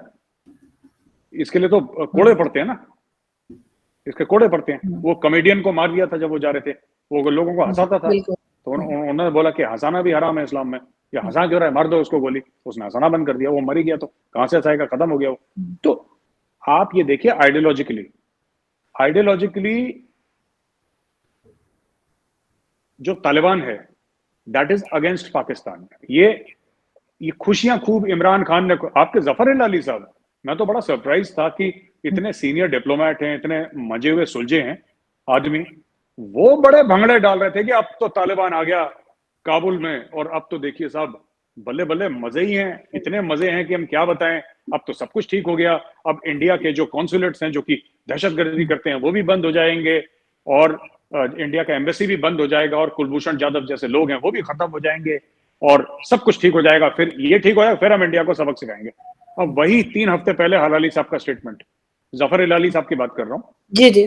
इसके लिए तो कोड़े पड़ते हैं ना, इसके कोड़े पड़ते हैं। वो कॉमेडियन को मार दिया था जब वो जा रहे थे, वो लोगों को हंसाता था, तो उन्होंने बोला कि हंसाना भी हराम है इस्लाम में, ये हंसा क्यों रहा है, मार दो उसको गोली। उसने हंसाना बंद कर दिया, वो मरी गया, तो कहां से हंसाएगा, खत्म हो गया वो। तो आप ये देखिए, आइडियोलॉजिकली, आइडियोलॉजिकली जो तालिबान है दैट इज अगेंस्ट पाकिस्तान। ये खुशियां खूब इमरान खान ने, आपके जफर इलाली साहब, मैं तो बड़ा सरप्राइज था कि इतने सीनियर डिप्लोमेट हैं, इतने मजे हुए सुलझे हैं आदमी, वो बड़े भंगड़े डाल रहे थे कि अब तो तालिबान आ गया काबुल में, और अब तो देखिए साहब बल्ले बल्ले मजे ही हैं, इतने मजे हैं कि हम क्या बताएं, अब तो सब कुछ ठीक हो गया। अब इंडिया के जो कॉन्सुलेट्स हैं जो कि दहशतगर्दी करते हैं वो भी बंद हो जाएंगे, और इंडिया का एम्बेसी भी बंद हो जाएगा, और कुलभूषण जाधव जैसे लोग हैं वो भी खत्म हो जाएंगे, और सब कुछ ठीक हो जाएगा। फिर ये ठीक हो जाएगा, फिर हम इंडिया को सबक सिखाएंगे। अब वही 3 हफ्ते पहले हलाली साहब का स्टेटमेंट, जफर इलाली साहब की बात कर रहा हूँ, जी जी,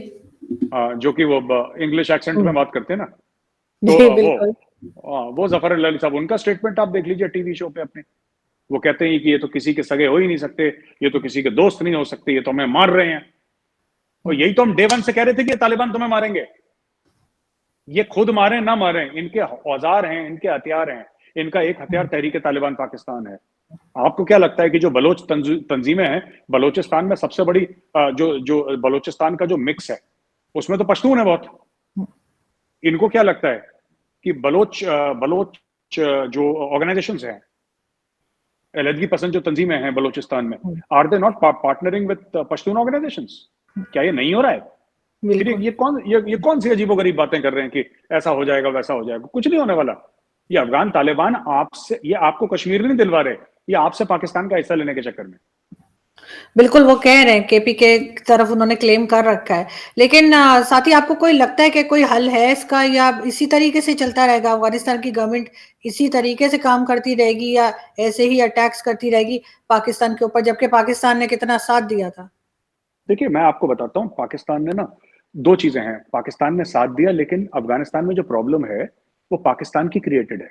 जो कि वो इंग्लिश एक्सेंट में बात करते हैं ना, जी तो बिल्कुल। वो जफर इलाली साहब, उनका स्टेटमेंट आप देख लीजिए टीवी शो पे अपने। वो कहते हैं कि ये तो किसी के सगे हो ही नहीं सकते, ये तो किसी के दोस्त नहीं हो सकते, ये तो हमें मार रहे हैं। और यही तो हम डे 1 से कह रहे थे कि ये तालिबान तुम्हें मारेंगे। ये खुद मारे ना मारे, इनके औजार हैं, इनके हथियार हैं। इनका एक हथियार तहरीक तालिबान पाकिस्तान है। आपको क्या लगता है कि जो बलोच तंजीमें हैं बलोचिस्तान में सबसे बड़ी, जो जो बलोचिस्तान का जो मिक्स है उसमें तो पश्तून है बहुत। इनको क्या लगता है कि बलोच जो ऑर्गेनाइजेशंस हैं, अलहदगी पसंद जो तंजीमें हैं बलोचिस्तान में, are they not partnering with Pashtun organisations? क्या ये नहीं हो रहा है? फिर बिल्कुल। ये कौन सी अजीबोगरीब बातें कर रहे हैं कि ऐसा हो जाएगा वैसा हो जाएगा? कुछ नहीं होने वाला। ये अफगान तालिबान आपसे, ये आपको कश्मीर नहीं दिलवा रहे, ये आपसे पाकिस्तान का हिस्सा लेने के चक्कर में। बिल्कुल, वो कह रहे हैं केपीके की तरफ उन्होंने क्लेम कर रखा है। लेकिन साथ ही आपको कोई लगता है कि कोई हल है इसका, या इसी तरीके से चलता रहेगा? अफ़गानिस्तान की गवर्नमेंट इसी तरीके से काम करती रहेगी, या ऐसे ही अटैक्स करती रहेगी पाकिस्तान के ऊपर, जबकि पाकिस्तान ने कितना साथ दिया था? देखिए, मैं आपको बताता हूँ, पाकिस्तान ने ना 2 चीज़ें हैं। पाकिस्तान ने साथ दिया, लेकिन अफ़गानिस्तान में जो प्रॉब्लम है, वो पाकिस्तान की क्रिएटेड है।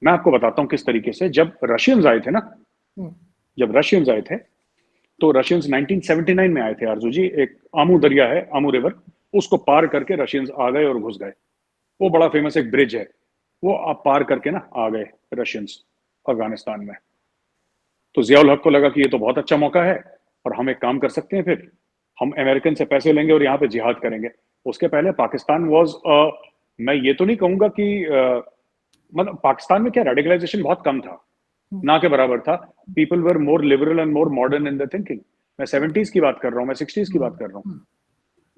मैं आपको बताता हूँ किस तरीके से। जब रशियंस आए थे ना, हुँ, जब रशियंस आए थे, तो रशियंस 1979 में आए थे आरजू जी। एक आमू दरिया है, आमू रिवर, उसको पार करके रशियंस आ गए और घुस गए। वो बड़ा फेमस एक ब्रिज है, वो आप पार करके ना आ गए रशियंस अफगानिस्तान में। तो जियाउल हक को लगा कि ये तो बहुत अच्छा मौका है और हम एक काम कर सकते हैं, फिर हम अमेरिकन से पैसे लेंगे और यहाँ पे जिहाद करेंगे। उसके पहले पाकिस्तान वॉज, मैं ये तो नहीं कहूंगा कि मतलब पाकिस्तान में क्या रेडिकलाइजेशन बहुत कम था, हुँ, ना के बराबर था। People were more liberal and more modern in the thinking. मैं 70s की बात कर रहा हूँ, मैं 60s की बात कर रहा हूँ। हुँ,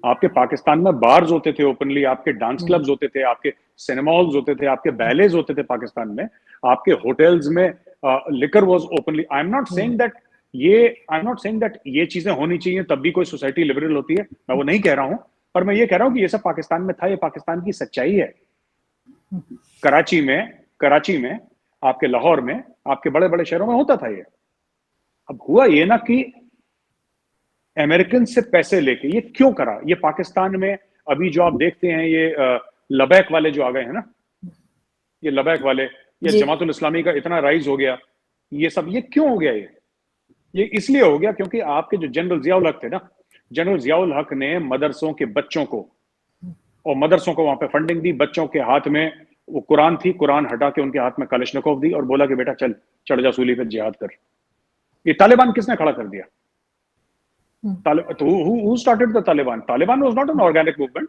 आपके पाकिस्तान में बार्स होते थे ओपनली, आपके डांस हुँ, क्लब्स होते थे, आपके सिनेमा हॉल्स होते थे, आपके बैलेज होते थे पाकिस्तान में, आपके होटल्स में liquor was openly. Hmm, I am not saying that ये चीजें होनी चाहिए तब भी कोई सोसाइटी लिबरल होती है, मैं वो नहीं कह रहा हूं। पर मैं ये कह रहा हूं कि ये सब पाकिस्तान में था, ये पाकिस्तान की सच्चाई है। हुँ, कराची में, आपके लाहौर में, आपके बड़े बड़े शहरों में होता था ये। अब हुआ ये ना कि अमेरिकन से पैसे लेके ये क्यों करा ये पाकिस्तान में। अभी जो आप देखते हैं ये लबैक वाले जो आ गए हैं ना, ये लबैक वाले, ये जी, जमातुल इस्लामी का इतना राइज हो गया, ये सब ये क्यों हो गया? ये इसलिए हो गया क्योंकि आपके जो जनरल जियाउल हक थे ना, जनरल जियाउल हक ने मदरसों के बच्चों को, और मदरसों को वहां पे फंडिंग दी, बच्चों के हाथ में वो कुरान थी, कुरान हटा के उनके हाथ में कलिशनिकोव दी और बोला कि बेटा चल चढ़ जा सूली पे जिहाद कर। ये तालिबान किसने खड़ा कर दिया? हुँ, तो who started the Taliban? Taliban was not an organic movement.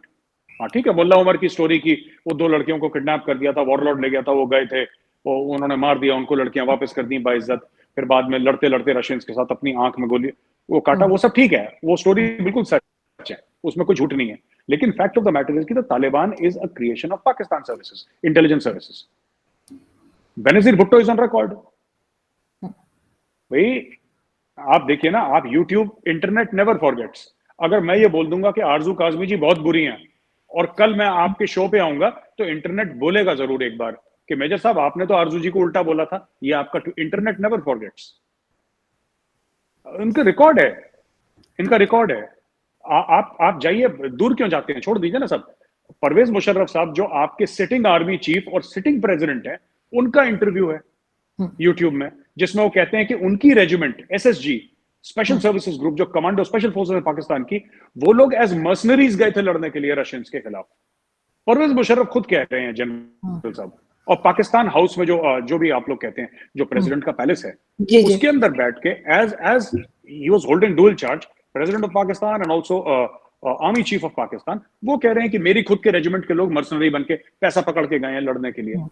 हाँ ठीक है, मुल्ला उमर की स्टोरी की, वो 2 लड़कियों को किडनैप कर दिया था, वॉरलॉर्ड ले गया था, वो गए थे, वो उन्होंने मार दिया उनको, लड़कियां वापस कर दी बाइज्जत। फिर बाद में लड़ते लड़ते रशियंस के साथ अपनी आंख में गोली वो काटा, हुँ, वो सब ठीक है, वो स्टोरी बिल्कुल सच है, उसमें कोई झूठ नहीं है। लेकिन fact of the matter is कि the Taliban is a creation of Pakistan services, intelligence services. Benazir Bhutto is on record. हुँ, भाई आप देखिए ना, आप यूट्यूब, इंटरनेट नेवर फॉरगेट्स। अगर मैं ये बोल दूंगा कि आरजू काजमी जी बहुत बुरी हैं और कल मैं आपके शो पे आऊंगा, तो इंटरनेट बोलेगा जरूर एक बार कि मेजर साहब आपने तो आरजू जी को उल्टा बोला था। ये आपका इंटरनेट नेवर फॉरगेट्स। इनका रिकॉर्ड है, इनका रिकॉर्ड है। आप जाइए, दूर क्यों जाते हैं, छोड़ दीजिए ना सब। परवेज मुशर्रफ साहब जो आपके सिटिंग आर्मी चीफ और सिटिंग प्रेसिडेंट है, उनका इंटरव्यू है हुँ, यूट्यूब में, जिसमें वो कहते हैं कि उनकी रेजिमेंट एसएसजी, स्पेशल हुँ, सर्विसेज ग्रुप, जो कमांडो स्पेशल फोर्सेस है पाकिस्तान की, वो लोग एज मर्सनरीज गए थे लड़ने के लिए रशियंस के खिलाफ। परवेज मुशर्रफ खुद कह रहे हैं हुँ, जनरल साहब। और पाकिस्तान हाउस में जो भी आप लोग कहते हैं, जो हुँ, प्रेसिडेंट का पैलेस है, जी, जी, उसके अंदर बैठ के as as he was holding dual charge, president of Pakistan and also army chief of Pakistan, वो कह रहे हैं कि मेरी खुद के रेजिमेंट के लोग मर्सनरी बन के पैसा पकड़ के गए हैं लड़ने के लिए। हुँ,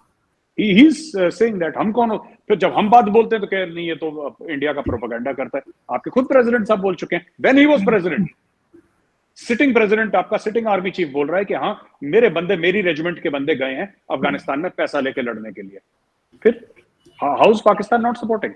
ही इज सेइंग दैट हम कौन हो? फिर जब हम बात बोलते हैं तो कह नहीं, ये तो इंडिया का प्रोपेगेंडा करता है। आपके खुद प्रेसिडेंट साहब बोल चुके हैं, when he was president. Sitting president, आपका सिटिंग आर्मी चीफ बोल रहा है कि हाँ मेरे बंदे, मेरी रेजिमेंट के बंदे गए हैं अफगानिस्तान में पैसा लेके लड़ने के लिए। फिर how is Pakistan not supporting?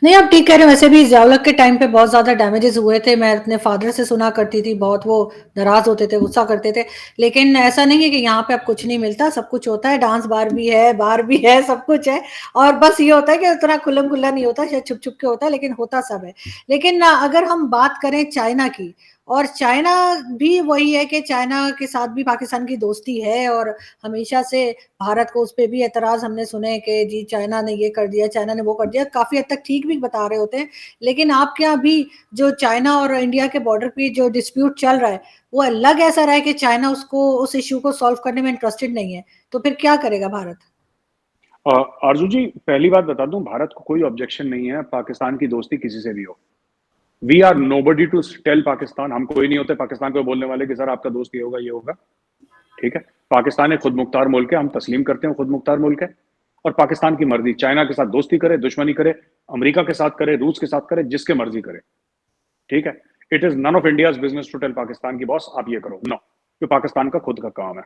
नहीं, आप ठीक कह रहे हैं। वैसे भी ज़ियाउल हक के टाइम पे बहुत ज़्यादा डैमेजेस हुए थे। मैं अपने फ़ादर से सुना करती थी, बहुत वो नाराज़ होते थे, गुस्सा करते थे। लेकिन ऐसा नहीं है कि यहाँ पे अब कुछ नहीं मिलता, सब कुछ होता है, डांस बार भी है, सब कुछ है। और बस ये होता है कि उतना खुल्लम-खुल्ला नहीं होता, शायद छुप-छुप के होता है, लेकिन होता सब है। लेकिन अगर हम बात करें चाइना की, और चाइना भी वही है कि चाइना के साथ भी पाकिस्तान की दोस्ती है और हमेशा से भारत को उस पे भी एतराज़ हमने सुने कि जी चाइना ने ये कर दिया, चाइना ने वो कर दिया, काफ़ी हद तक ठीक भी बता रहे होते हैं। लेकिन आपके यहाँ भी जो चाइना और इंडिया के बॉर्डर पे जो डिस्प्यूट चल रहा है, वो लग ऐसा रहा है कि चाइना उसको उस इश्यू को सॉल्व करने में इंटरेस्टेड नहीं है। तो फिर क्या करेगा भारत? आरजू जी, पहली बात बता दूं, भारत को कोई ऑब्जेक्शन नहीं है पाकिस्तान की दोस्ती किसी से भी हो। We are nobody to tell Pakistan, हम कोई नहीं होते पाकिस्तान को बोलने वाले कि सर आपका दोस्त ये होगा ये होगा। ठीक है, पाकिस्तान एक खुद मुख्तार मुल्क है, हम तस्लीम करते हैं खुद मुख्तार मुल्क है, और पाकिस्तान की मर्जी, चाइना के साथ दोस्ती करे, दुश्मनी करे, अमेरिका के साथ करे, रूस के साथ करे, जिसके मर्जी करे। ठीक है, it is none of India's business to tell Pakistan की बॉस आप ये करो, नो, ये पाकिस्तान का खुद का काम है।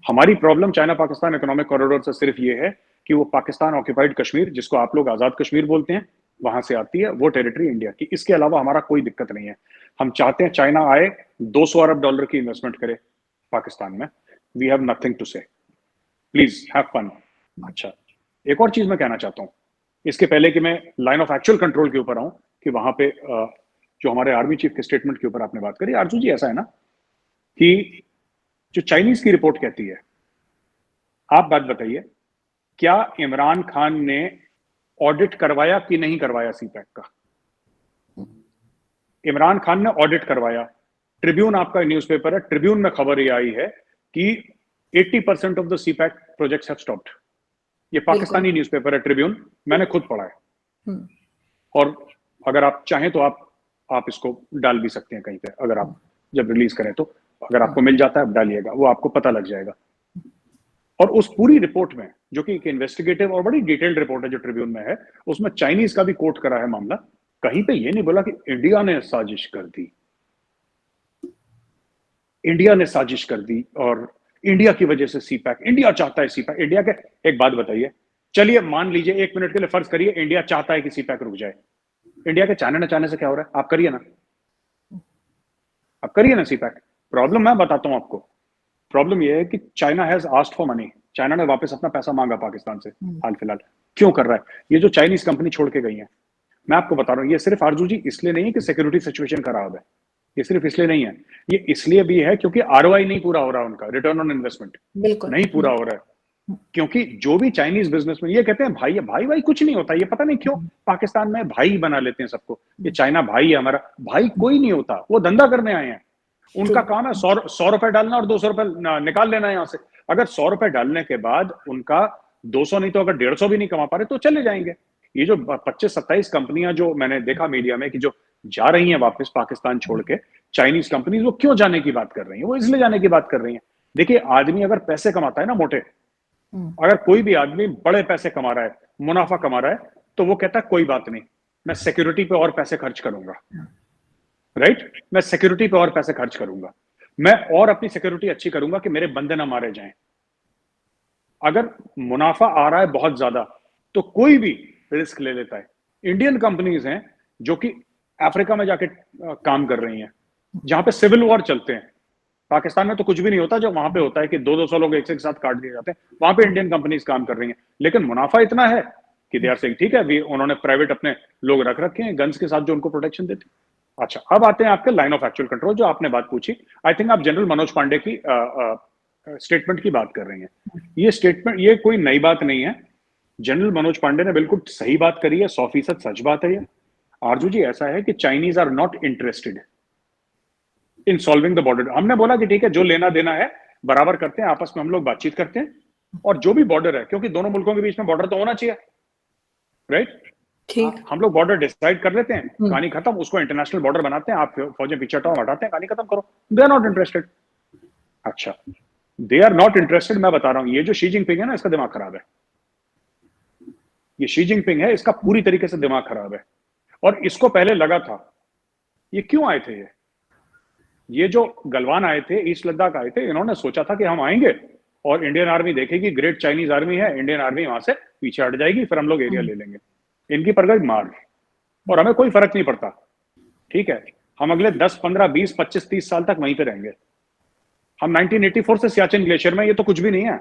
हमारी problem China Pakistan economic corridor से सिर्फ ये है कि वो पाकिस्तान ऑक्यूपाइड कश्मीर, जिसको आप लोग आजाद कश्मीर बोलते हैं, वहां से आती है, वो टेरिटरी इंडिया की। इसके अलावा हमारा कोई दिक्कत नहीं है। हम चाहते हैं चाइना आए, $200 अरब की इन्वेस्टमेंट करे पाकिस्तान में, वी हैव नथिंग टू से, प्लीज हैव फन। अच्छा, एक और चीज मैं कहना चाहता हूँ इसके पहले कि मैं लाइन ऑफ एक्चुअल कंट्रोल के ऊपर आऊं, कि वहां पे जो हमारे आर्मी चीफ के स्टेटमेंट के ऊपर आपने बात करी, आरजू जी, ऐसा है ना कि जो चाइनीज की रिपोर्ट कहती है, आप बात बताइए, क्या इमरान खान ने ऑडिट करवाया कि नहीं करवाया सीपैक का? इमरान खान ने ऑडिट करवाया। ट्रिब्यून आपका न्यूज़पेपर है, ट्रिब्यून में खबर ये आई है कि 80% of the CPEC projects have stopped. ये पाकिस्तानी न्यूज़पेपर है ट्रिब्यून, मैंने खुद पढ़ा है। और अगर आप चाहें तो आप इसको डाल भी सकते हैं कहीं पे, अगर आप जब रिलीज करें तो, अगर आपको मिल जाता है आप डालिएगा, वो आपको पता लग जाएगा। और उस पूरी रिपोर्ट में, जो कि एक इन्वेस्टिगेटिव और बड़ी डिटेल्ड रिपोर्ट है जो ट्रिब्यून में है, उसमें चाइनीज का भी कोट करा है मामला। कहीं पे ये नहीं बोला कि इंडिया ने साजिश कर दी, इंडिया ने साजिश कर दी और इंडिया की वजह से सीपैक, इंडिया चाहता है सीपैक, इंडिया के, एक बात बताइए, चलिए मान लीजिए 1 मिनट के लिए फर्ज करिए इंडिया चाहता है कि सीपैक रुक जाए, इंडिया के चाहने न चाहने से क्या हो रहा है? आप करिए ना, आप करिए ना सीपैक। प्रॉब्लम मैं बताता हूं आपको, प्रॉब्लम यह है कि China has asked for money, China ने वापस अपना पैसा मांगा पाकिस्तान से हाल फिलहाल। क्यों कर रहा है? ये जो चाइनीज कंपनी छोड़ के गई है, मैं आपको बता रहा हूं, ये सिर्फ आरजू जी इसलिए नहीं है कि सिक्योरिटी सिचुएशन खराब है, ये सिर्फ इसलिए नहीं है, ये इसलिए भी है क्योंकि आरओआई नहीं पूरा हो रहा, उनका रिटर्न ऑन इन्वेस्टमेंट नहीं पूरा हो रहा है। क्योंकि जो भी चाइनीज बिजनेसमैन ये कहते हैं भाई, भाई भाई कुछ नहीं होता, ये पता नहीं क्यों पाकिस्तान में भाई बना लेते हैं सबको, ये चाइना भाई है हमारा, भाई कोई नहीं होता, वो धंधा करने आए हैं, उनका काम है 100 रुपए डालना और 200 रुपए निकाल लेना है यहां से। अगर 100 रुपए डालने के बाद उनका 200 नहीं तो अगर 150 भी नहीं कमा पा रहे तो चले जाएंगे। ये जो 25-27 कंपनियां जो मैंने देखा मीडिया में कि जो जा रही हैं वापस पाकिस्तान छोड़ के, चाइनीज कंपनीज, वो क्यों जाने की बात कर रही हैं? वो इसलिए जाने की बात कर रही हैं, देखिए आदमी अगर पैसे कमाता है ना मोटे, अगर कोई भी आदमी बड़े पैसे कमा रहा है, मुनाफा कमा रहा है, तो वो कहता है कोई बात नहीं, मैं सिक्योरिटी पे और पैसे खर्च करूंगा, राइट? मैं सिक्योरिटी पे और पैसे खर्च करूंगा, मैं और अपनी सिक्योरिटी अच्छी करूंगा कि मेरे बंदे ना मारे जाएं। अगर मुनाफा आ रहा है बहुत ज्यादा तो कोई भी रिस्क ले लेता है। इंडियन कंपनीज हैं जो कि अफ्रीका में जाके काम कर रही हैं, जहां पे सिविल वॉर चलते हैं। पाकिस्तान में तो कुछ भी नहीं होता, जो वहां पे होता है कि 200-200 लोग एक साथ काट दिए जाते हैं, वहां पे इंडियन कंपनीज काम कर रही हैं, लेकिन मुनाफा इतना है कि दे आर सेइंग ठीक है, उन्होंने प्राइवेट अपने लोग रख रखे हैं गन्स के साथ जो उनको प्रोटेक्शन देते हैं। अच्छा, अब आते हैं आपके लाइन ऑफ एक्चुअल कंट्रोल, जो आपने बात पूछी। आई थिंक आप जनरल मनोज पांडे की स्टेटमेंट की बात कर रही हैं। ये स्टेटमेंट, ये कोई नई बात नहीं है, जनरल मनोज पांडे ने बिल्कुल सही बात करी है, 100% सच बात है ये। आरजू जी, ऐसा है कि Chinese are not interested in solving the border. हमने बोला कि ठीक है, जो लेना देना है बराबर करते हैं, आपस में हम लोग बातचीत करते हैं, और जो भी बॉर्डर है, क्योंकि दोनों मुल्कों के बीच में बॉर्डर तो होना चाहिए, राइट? ठीक, हम लोग बॉर्डर डिसाइड कर लेते हैं, कहानी खत्म, उसको इंटरनेशनल बॉर्डर बनाते हैं, आप फौजें पीछे हटाओ, हटाते हैं, कहानी खत्म करो। They are not interested. अच्छा, दे आर नॉट इंटरेस्टेड, मैं बता रहा हूं, ये जो शी जिनपिंग है ना, इसका दिमाग खराब है। ये शी जिनपिंग है, इसका पूरी तरीके से दिमाग खराब है, और इसको पहले लगा था। ये क्यों आए थे? ये जो गलवान आए थे, ईस्ट लद्दाख आए थे, इन्होंने सोचा था कि हम आएंगे और इंडियन आर्मी देखेगी ग्रेट चाइनीज आर्मी है, इंडियन आर्मी वहां से पीछे हट जाएगी, फिर हम लोग एरिया ले लेंगे। इनकी पड़ गई मार, और हमें कोई फर्क नहीं पड़ता। ठीक है, हम अगले 10, 15, 20, 25, 30 साल तक वहीं पे रहेंगे। हम 1984 से सियाचिन ग्लेशियर में, ये तो कुछ भी नहीं है,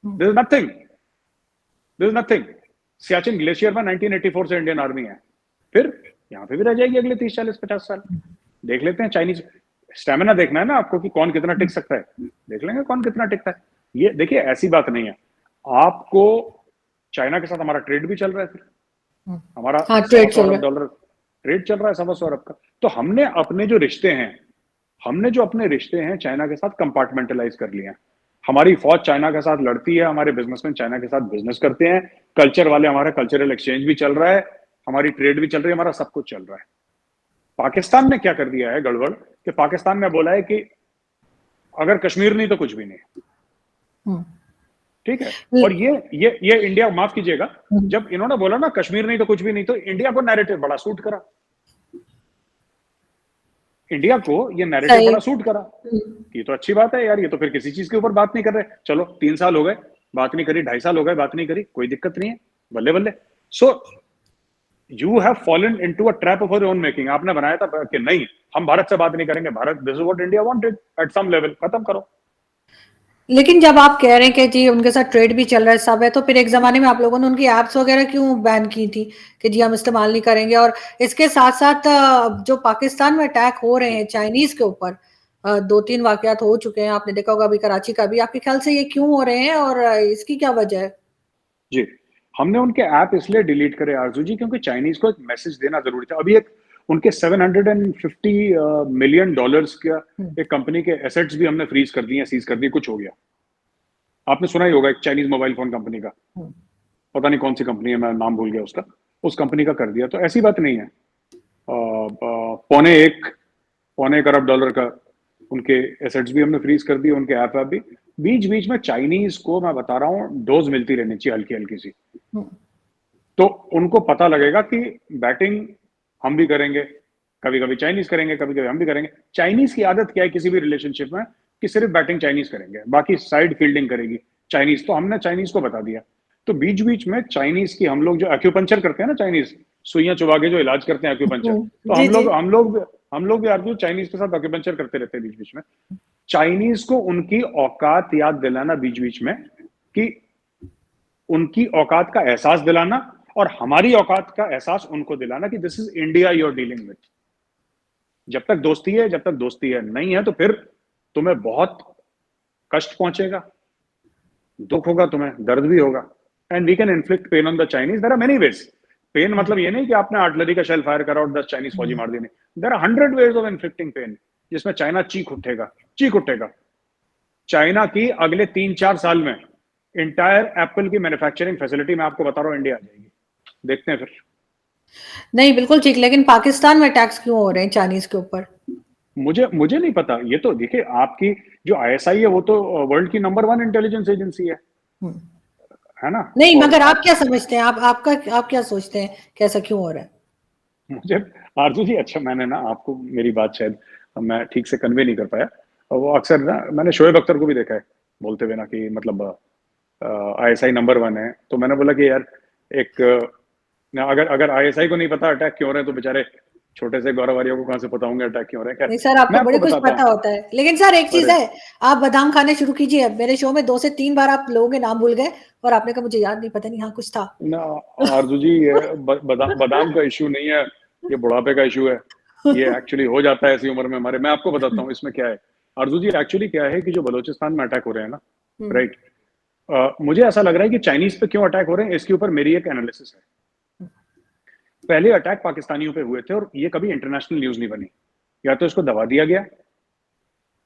this is nothing, this is nothing. Siachen glacier में 1984 से इंडियन आर्मी है, फिर यहां पे भी रह जाएगी अगले 30, 40, 50 साल। देख लेते हैं चाइनीज। स्टेमिना देखना है ना आपको कि कौन कितना टिक सकता है, देख लेंगे कौन कितना टिकता है। ये देखिए ऐसी बात नहीं है, आपको चाइना के साथ हमारा ट्रेड भी चल रहा है, फिर हमारा हाँ, सवा ट्रेड सौ चल अरब रहा डॉलर ट्रेड चल रहा है, 1.25 अरब का। तो हमने अपने जो रिश्ते हैं, हमने जो अपने रिश्ते हैं चाइना के साथ कंपार्टमेंटलाइज कर लिए हैं। हमारी फौज चाइना के साथ लड़ती है, हमारे बिजनेसमैन चाइना के साथ बिजनेस करते हैं, कल्चर वाले हमारा कल्चरल एक्सचेंज भी चल रहा है, हमारी ट्रेड भी चल रही है, हमारा सब कुछ चल रहा है। पाकिस्तान ने क्या कर दिया है गड़बड़, कि पाकिस्तान ने बोला है कि अगर कश्मीर नहीं तो कुछ भी नहीं। है। ठीक है। ल- और ये इंडिया, माफ कीजिएगा, हम्म, जब इन्होंने बोला ना कश्मीर नहीं तो कुछ भी नहीं, तो इंडिया को नैरेटिव बड़ा सूट करा, इंडिया को ये नैरेटिव सही। बड़ा सूट करा कि तो अच्छी बात है यार, ये तो फिर किसी चीज के ऊपर बात नहीं कर रहे, चलो 3 साल हो गए बात नहीं करी, 2.5 साल हो गए बात नहीं करी, कोई दिक्कत नहीं है, बल्ले बल्ले। So you have fallen into a trap of your own making. आपने बनाया था कि नहीं हम भारत से बात नहीं करेंगे, Bharat, this is what India wanted at some level, खत्म करो। लेकिन जब आप कह रहे हैं कि जी उनके साथ ट्रेड भी चल रहा है, सब है, तो फिर एक ज़माने में आप लोगों ने उनकी ऐप्स वगैरह क्यों बैन की थी कि जी हम इस्तेमाल नहीं करेंगे? और इसके साथ-साथ जो पाकिस्तान में अटैक हो रहे हैं चाइनीज़ के ऊपर, 2-3 वाक़यात हो चुके हैं, आपने देखा होगा अभी कराची का भी, आपके ख्याल से ये क्यों हो रहे हैं और इसकी क्या वजह है? जी, हमने उनके ऐप इसलिए डिलीट करे आरजू जी, क्योंकि चाइनीज को एक मैसेज देना जरूरी था। अभी एक उनके 750 मिलियन डॉलर्स का हुँ, एक कंपनी के एसेट्स भी हमने फ्रीज कर दिए, सीज कर दिए, कुछ हो गया। आपने सुना ही होगा, एक चाइनीज मोबाइल फोन कंपनी का, हुँ। पता नहीं कौन सी कंपनी है, मैं नाम भूल गया उसका, उस कंपनी का कर दिया। तो ऐसी बात नहीं है। पौने 1 अरब डॉलर का उनके एसेट्स भी हमने फ्रीज कर दिए, उनके ऐप भी। बीच बीच में चाइनीज को मैं बता रहा हूँ डोज मिलती रहनी चाहिए, हल्की हल्की सी। हुँ। तो उनको पता लगेगा कि बैटिंग हम भी करेंगे, कभी कभी चाइनीज करेंगे, कभी कभी हम भी करेंगे। चाइनीज की आदत क्या है किसी भी रिलेशनशिप में, कि सिर्फ बैटिंग चाइनीज करेंगे, बाकी साइड फील्डिंग करेगी चाइनीज। तो हमने चाइनीज को बता दिया। तो बीच बीच में चाइनीज की, हम लोग जो एक्यूपंचर करते हैं ना, चाइनीज सुइयां चुबा के जो इलाज करते हैं एक्यूपंचर, हुँ, तो जी, जी। हम लोग भी आरजू चाइनीज के साथ एक्यूपंचर करते रहते हैं बीच बीच में। चाइनीज को उनकी औकात याद दिलाना बीच बीच में, कि उनकी औकात का एहसास दिलाना, और हमारी औकात का एहसास उनको दिलाना कि this is India you are dealing with. जब तक दोस्ती है, जब तक दोस्ती है, नहीं है तो फिर तुम्हें बहुत कष्ट पहुंचेगा, दुख होगा, तुम्हें दर्द भी होगा। And we can inflict pain on the Chinese, there are many ways. Pain हुँ, मतलब ये नहीं कि आपने आर्टिलरी का शेल फायर करा और 10 चाइनीज फौजी हुँ। मार दिए, नहीं, there are 100 ways of inflicting pain, जिसमें चाइना चीख उठेगा, चीख उठेगा। चाइना की अगले 3-4 साल में इंटायर एप्पल की मैन्युफैक्चरिंग फैसिलिटी, मैं आपको बता रहा हूं, इंडिया आ जाएगी। देखते हैं फिर। नहीं, बिल्कुल ठीक, लेकिन पाकिस्तान में अटैक्स क्यों हो रहे हैं चाइनीज़ के ऊपर? मुझे मुझे नहीं पता। ये तो देखिए, आपकी जो आईएसआई है वो तो वर्ल्ड की नंबर 1 इंटेलिजेंस एजेंसी हुँ। है ना। नहीं, और मगर आप आप, क्या समझते हैं? आप क्या सोचते हैं कि ऐसा क्यों हो रहा है? मुझे, आरजू जी, अच्छा मैंने ना आपको मेरी बात शायद मैं ठीक से कन्वे नहीं कर पाया। और वो अक्सर ना, मैंने शोएब अख्तर को भी देखा है बोलते हुए ना कि मतलब आईएसआई नंबर 1 है। तो मैंने बोला कि यार एक अगर अगर आईएसआई को नहीं पता अटैक क्यों हो रहे हैं, तो बेचारे छोटे से गौरव आर्या को कहां से पता होंगे अटैक क्यों हो रहे हैं। नहीं खैर, सर, मैं आपको आपको बड़े कुछ बताता पता हूँ। होता है। लेकिन सर एक चीज़ अरे, है, आप बादाम खाने शुरू कीजिए। मेरे शो में 2 से 3 बार आप लोगों के नाम भूल गए और आपने कहा मुझे याद नहीं, पता नहीं हाँ, कुछ था। ना आरजू जी, ये बादाम का इशू नहीं है, ये बुढ़ापे का इशू है। ये एक्चुअली हो जाता है ऐसी उम्र में हमारे। मैं आपको बताता हूँ इसमें क्या है। आरजू जी, एक्चुअली क्या है कि जो बलूचिस्तान में अटैक हो रहे हैं ना, हुँ, राइट, मुझे ऐसा लग रहा है कि चाइनीज पे क्यों अटैक हो रहे हैं, इसके ऊपर मेरी एक एनालिसिस है। पहले अटैक पाकिस्तानियों पे हुए थे और ये कभी इंटरनेशनल न्यूज नहीं बनी। या तो इसको दबा दिया गया,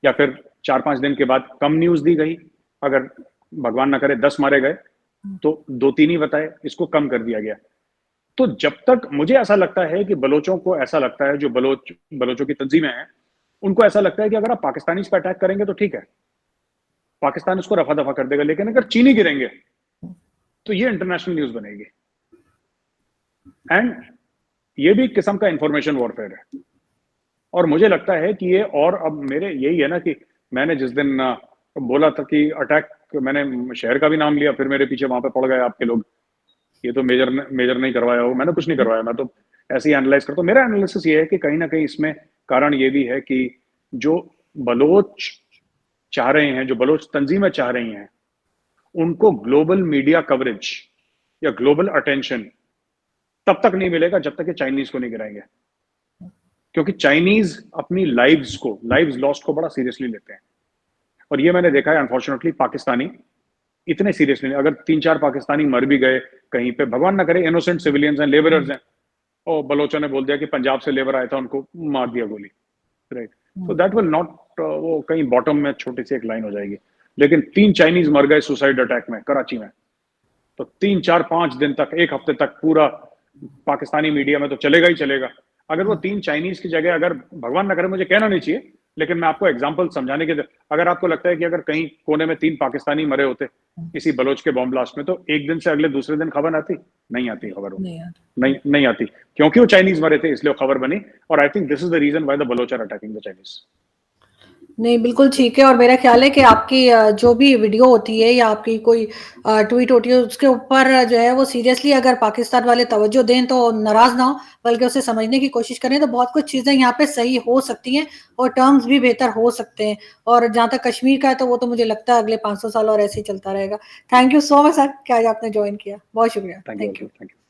या फिर 4-5 दिन के बाद कम न्यूज दी गई। अगर भगवान ना करे 10 मारे गए, हुँ, तो 2-3 ही बताए, इसको कम कर दिया गया। तो जब तक मुझे ऐसा लगता है कि बलोचों को ऐसा लगता है, जो बलोचों की तंजीमें हैं, उनको ऐसा लगता है कि अगर आप पाकिस्तानी इस पर अटैक करेंगे तो ठीक है, पाकिस्तान उसको रफा दफा कर देगा, लेकिन अगर चीनी गिरेंगे तो ये इंटरनेशनल न्यूज बनेगी। एंड ये भी एक किस्म का इंफॉर्मेशन वॉरफेयर है। और मुझे लगता है कि ये, और अब मेरे यही है ना कि मैंने जिस दिन बोला था कि अटैक, मैंने शहर का भी नाम लिया, फिर मेरे पीछे वहां पे पड़ गए आपके लोग, ये तो मेजर नहीं करवाया हो। मैंने कुछ नहीं हुँ, करवाया, मैं तो ऐसे ही एनालाइज करता हूँ। मेरा एनालिसिस ये है कि कहीं ना कहीं इसमें कारण ये भी है कि जो बलोच चाह रहे हैं, जो बलोच तंजीमें चाह रही हैं, उनको ग्लोबल मीडिया कवरेज या ग्लोबल अटेंशन तब तक नहीं मिलेगा जब तक ये चाइनीज को नहीं गिराएंगे। क्योंकि चाइनीज अपनी लाइव्स लॉस्ट को बड़ा सीरियसली लेते हैं, और ये मैंने देखा है अनफॉर्चुनेटली पाकिस्तानी इतने सीरियसली नहीं। अगर 3-4 पाकिस्तानी मर भी गए कहीं पे, भगवान ना करे, इनोसेंट सिविलियंस हैं, लेबरर्स हैं, और बलोचों ने बोल दिया कि पंजाब से लेबर आया था, उनको मार दिया गोली, राइट? तो दैट विल नॉट, वो कहीं बॉटम में छोटी सी एक लाइन हो जाएगी। लेकिन 3 चाइनीज मर गए सुसाइड अटैक में कराची में, तो 3-4-5 दिन तक, एक हफ्ते तक पूरा पाकिस्तानी मीडिया में तो चलेगा ही चलेगा। अगर वो 3 चाइनीज की जगह, अगर भगवान ना करे, मुझे कहना नहीं चाहिए, लेकिन मैं आपको एग्जांपल समझाने के, अगर आपको लगता है कि अगर कहीं कोने में 3 पाकिस्तानी मरे होते किसी बलोच के बॉम्ब ब्लास्ट में, तो एक दिन से अगले दूसरे दिन खबर आती? नहीं आती खबर, नहीं आती, क्योंकि वो चाइनीज मरे थे इसलिए खबर बनी। और I think this is the reason why the Baloch are attacking the Chinese. नहीं, बिल्कुल ठीक है। और मेरा ख्याल है कि आपकी जो भी वीडियो होती है या आपकी कोई ट्वीट होती है, उसके ऊपर जो है वो सीरियसली अगर पाकिस्तान वाले तवज्जो दें तो नाराज़ ना हो, बल्कि उसे समझने की कोशिश करें, तो बहुत कुछ चीज़ें यहाँ पे सही हो सकती हैं और टर्म्स भी बेहतर हो सकते हैं। और जहाँ तक कश्मीर का है, तो वो तो मुझे लगता है अगले 500 साल और ऐसे ही चलता रहेगा। Thank you so much sir कि आज आपने जॉइन किया। बहुत शुक्रिया। Thank thank you, you. Thank you.